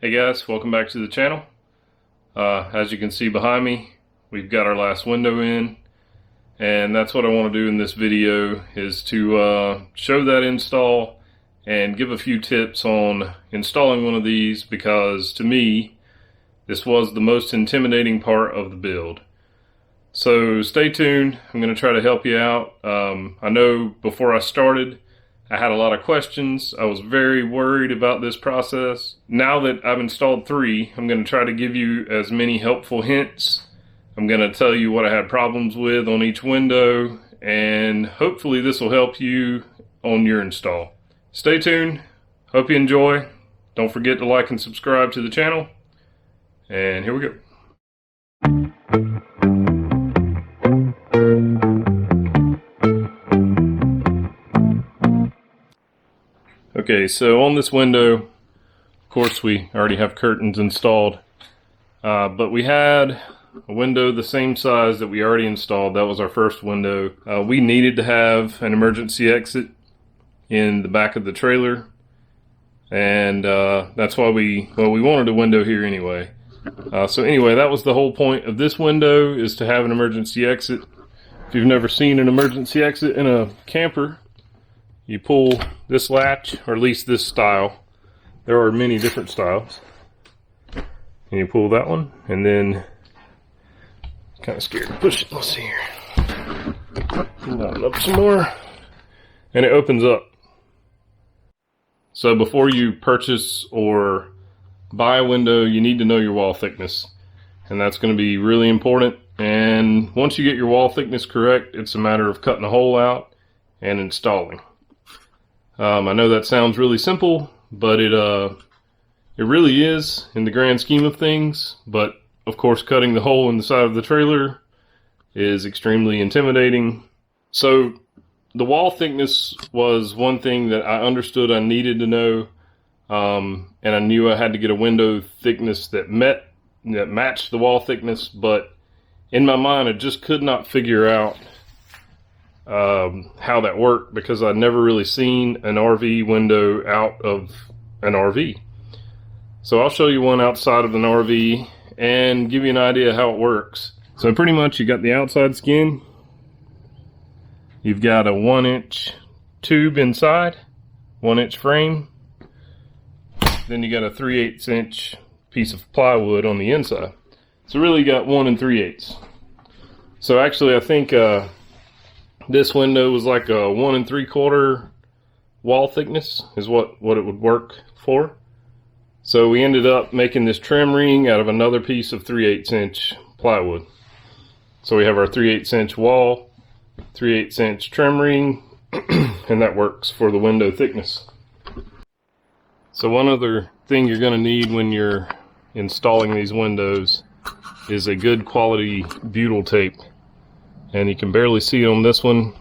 Hey guys, welcome back to the channel. As you can see behind me, we've got our last window in, and that's what I want to do in this video, is to show that install and give a few tips on installing one of these, because to me this was the most intimidating part of the build. So stay tuned. I'm going to try to help you out. I know before I started I had a lot of questions. I was very worried about this process. Now that I've installed 3, I'm going to try to give you as many helpful hints. I'm going to tell you what I had problems with on each window, and hopefully this will help you on your install. Stay tuned. Hope you enjoy. Don't forget to like and subscribe to the channel. And here we go. Okay, so on this window, of course we already have curtains installed, but we had a window the same size that we already installed. That was our first window. We needed to have an emergency exit in the back of the trailer, and that's why we wanted a window here anyway. So anyway, that was the whole point of this window, is to have an emergency exit. If you've never seen an emergency exit in a camper, you pull this latch, or at least this style. There are many different styles. And you pull that one, and then, kind of scared to push it. Let's see here. Pull that one up some more, and it opens up. So before you purchase or buy a window, you need to know your wall thickness, and that's going to be really important. And once you get your wall thickness correct, it's a matter of cutting a hole out and installing. I know that sounds really simple, but it really is in the grand scheme of things. But of course, cutting the hole in the side of the trailer is extremely intimidating. So the wall thickness was one thing that I understood I needed to know, and I knew I had to get a window thickness that matched the wall thickness. But in my mind, I just could not figure out how that worked, because I'd never really seen an RV window out of an RV. So I'll show you one outside of an RV and give you an idea how it works. So pretty much, you got the outside skin, you've got a 1-inch tube inside, 1-inch frame, then you got a 3/8 inch piece of plywood on the inside. So really, you got 1 3/8. So actually, I think this window was like a 1 3/4 wall thickness is what it would work for. So we ended up making this trim ring out of another piece of 3/8 inch plywood. So we have our 3/8 inch wall, 3/8 inch trim ring, and that works for the window thickness. So one other thing you're going to need when you're installing these windows is a good quality butyl tape. And you can barely see it on this one,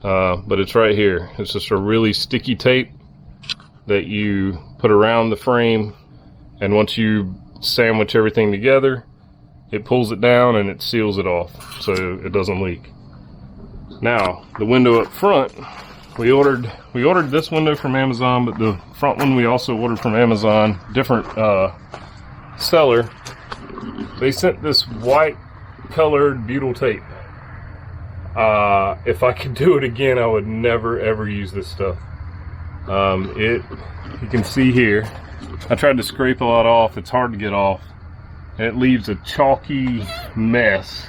but it's right here. It's just a really sticky tape that you put around the frame, and once you sandwich everything together, it pulls it down and it seals it off so it doesn't leak. Now, the window up front, we ordered this window from Amazon, but the front one we also ordered from Amazon, different seller. They sent this white colored butyl tape. If I could do it again, I would never ever use this stuff. You can see here, I tried to scrape a lot off. It's hard to get off. It leaves a chalky mess.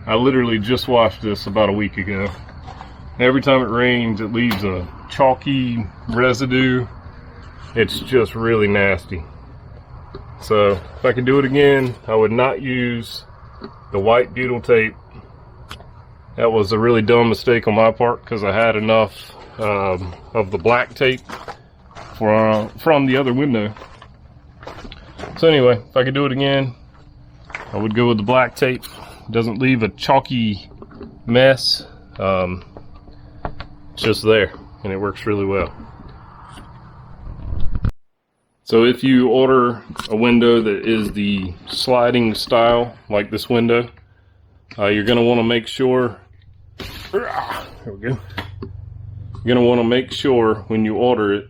I literally just washed this about a week ago. Every time it rains, it leaves a chalky residue. It's just really nasty. So if I could do it again, I would not use the white butyl tape. That was a really dumb mistake on my part, because I had enough of the black tape from the other window. So anyway, if I could do it again, I would go with the black tape. It doesn't leave a chalky mess. It's just there, and it works really well. So if you order a window that is the sliding style, like this window, you're going to want to make sure, there we go. You're going to want to make sure when you order it,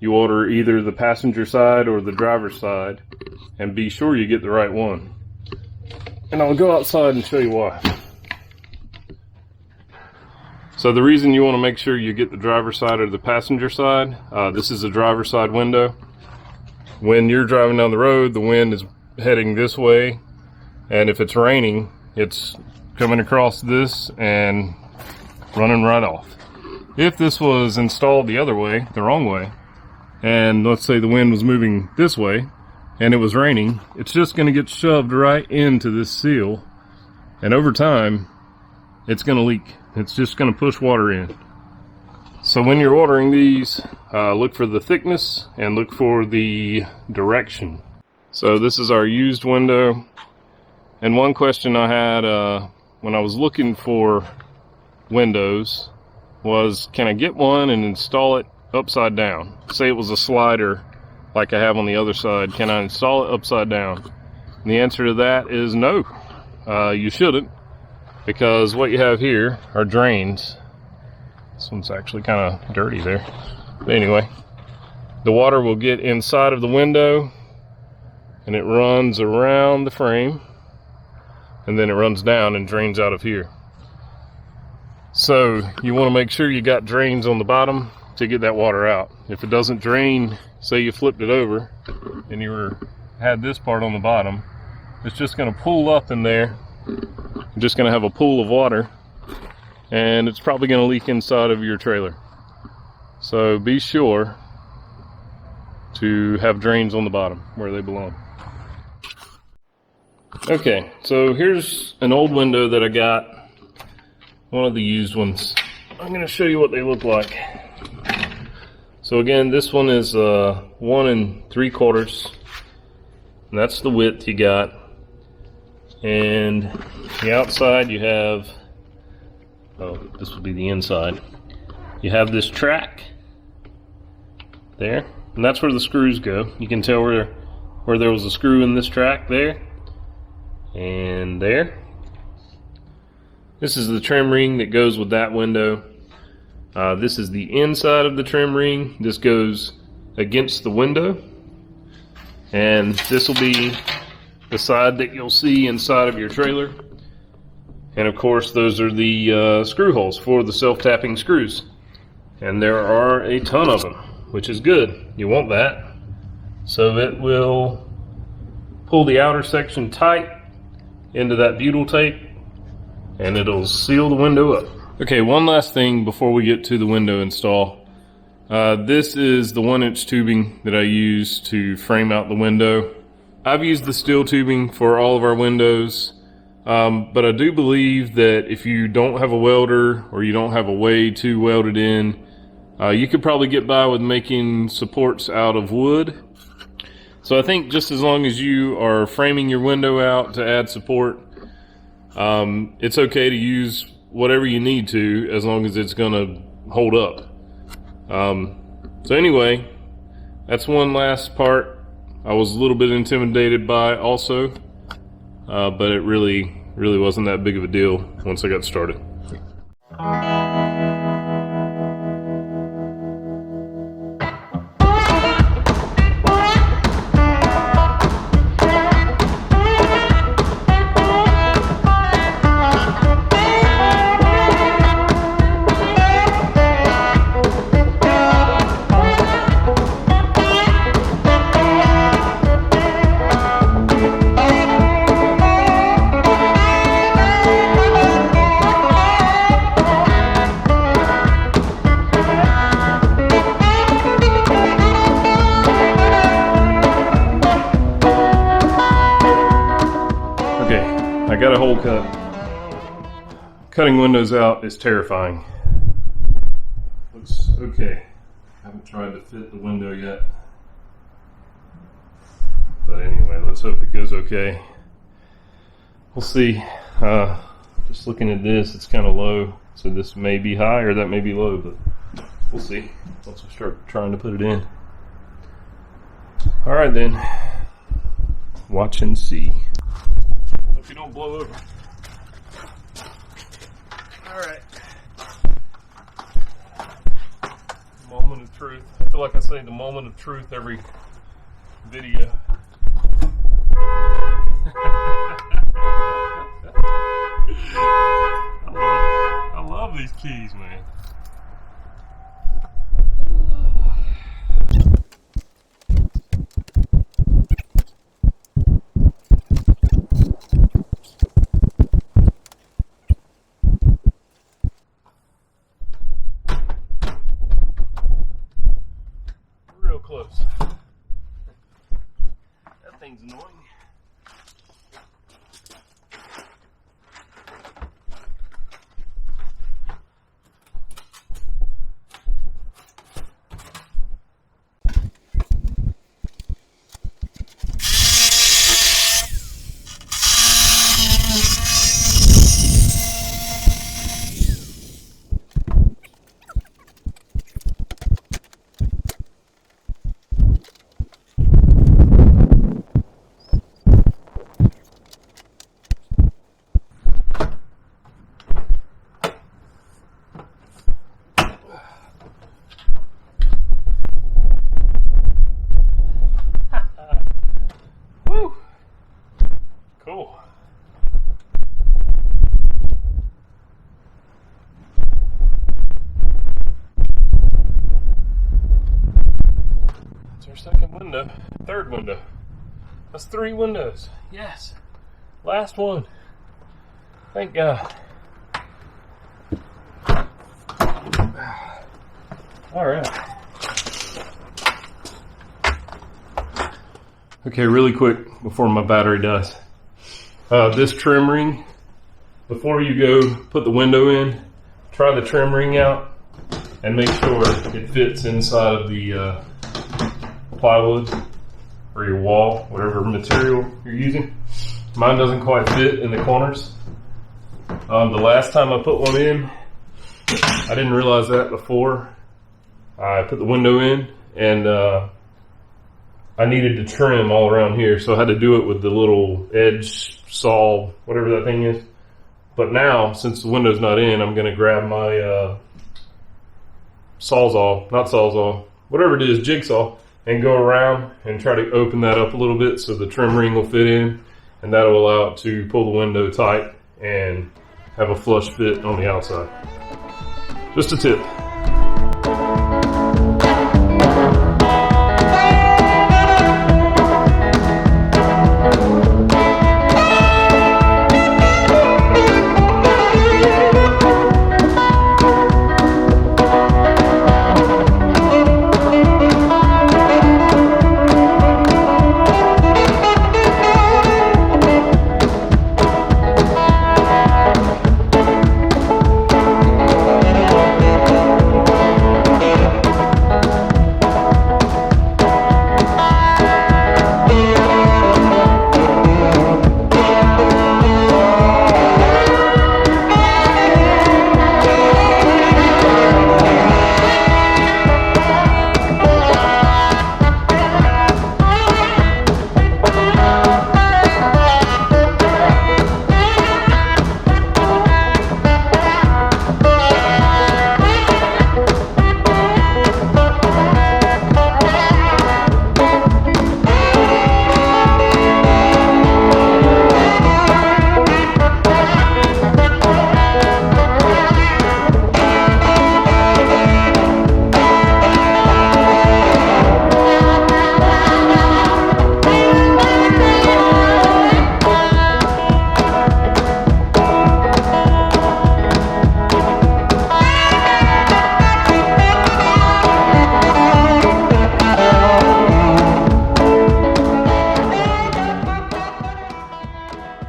you order either the passenger side or the driver's side, and be sure you get the right one. And I'll go outside and show you why. So the reason you want to make sure you get the driver's side or the passenger side, this is a driver's side window. When you're driving down the road, the wind is heading this way, and if it's raining, it's coming across this and running right off. If this was installed the other way, the wrong way, and let's say the wind was moving this way and it was raining, it's just going to get shoved right into this seal, and over time it's going to leak. It's just going to push water in. So when you're ordering these, look for the thickness and look for the direction. So this is our used window, and one question I had when I was looking for windows was, can I get one and install it upside down? Say it was a slider like I have on the other side, can I install it upside down? And the answer to that is no, you shouldn't, because what you have here are drains. This one's actually kind of dirty there. But anyway, the water will get inside of the window and it runs around the frame, and then it runs down and drains out of here. So you want to make sure you got drains on the bottom to get that water out. If it doesn't drain, say you flipped it over and you had this part on the bottom, it's just going to pull up in there. You're just going to have a pool of water, and it's probably going to leak inside of your trailer. So be sure to have drains on the bottom where they belong. Okay, so here's an old window that I got, one of the used ones. I'm going to show you what they look like. So again, this one is 1 3/4, and that's the width you got. And the outside you have, oh, this would be the inside. You have this track there, and that's where the screws go. You can tell where there was a screw in this track there and there. This is the trim ring that goes with that window. This is the inside of the trim ring. This goes against the window, and this will be the side that you'll see inside of your trailer. And of course, those are the screw holes for the self-tapping screws, and there are a ton of them, which is good. You want that, so it will pull the outer section tight into that butyl tape, and it'll seal the window up. Okay, one last thing before we get to the window install. This is the 1-inch tubing that I use to frame out the window. I've used the steel tubing for all of our windows, but I do believe that if you don't have a welder or you don't have a way to weld it in, you could probably get by with making supports out of wood. So I think just as long as you are framing your window out to add support, it's okay to use whatever you need to, as long as it's gonna hold up. So anyway, that's one last part I was a little bit intimidated by also, but it really wasn't that big of a deal once I got started. I got a hole cut. Cutting windows out is terrifying. Looks okay. Haven't tried to fit the window yet. But anyway, let's hope it goes okay. We'll see. Just looking at this, it's kind of low. So this may be high or that may be low, but we'll see once we start trying to put it in. All right then. Watch and see. Hope you don't blow over. All right. Moment of truth. feel like I say the moment of truth every video. I love these keys, man. Real close. That thing's annoying. Cool. That's our second window. Third window. That's 3 windows. Yes. Last one. Thank God. All right. Okay, really quick before my battery dies. This trim ring, before you go put the window in, try the trim ring out and make sure it fits inside of the plywood or your wall, whatever material you're using. Mine doesn't quite fit in the corners. The last time I put one in, I didn't realize that before I put the window in, and I needed to trim all around here, so I had to do it with the little edge saw, whatever that thing is. But now, since the window's not in, I'm going to grab my Sawzall, whatever it is, jigsaw, and go around and try to open that up a little bit so the trim ring will fit in, and that'll allow it to pull the window tight and have a flush fit on the outside. Just a tip.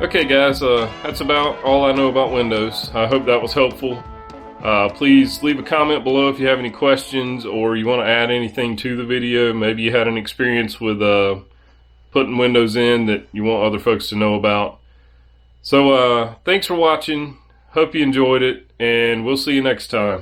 Okay guys, that's about all I know about Windows. I hope that was helpful. Please leave a comment below if you have any questions or you want to add anything to the video. Maybe you had an experience with putting Windows in that you want other folks to know about. So thanks for watching. Hope you enjoyed it, and we'll see you next time.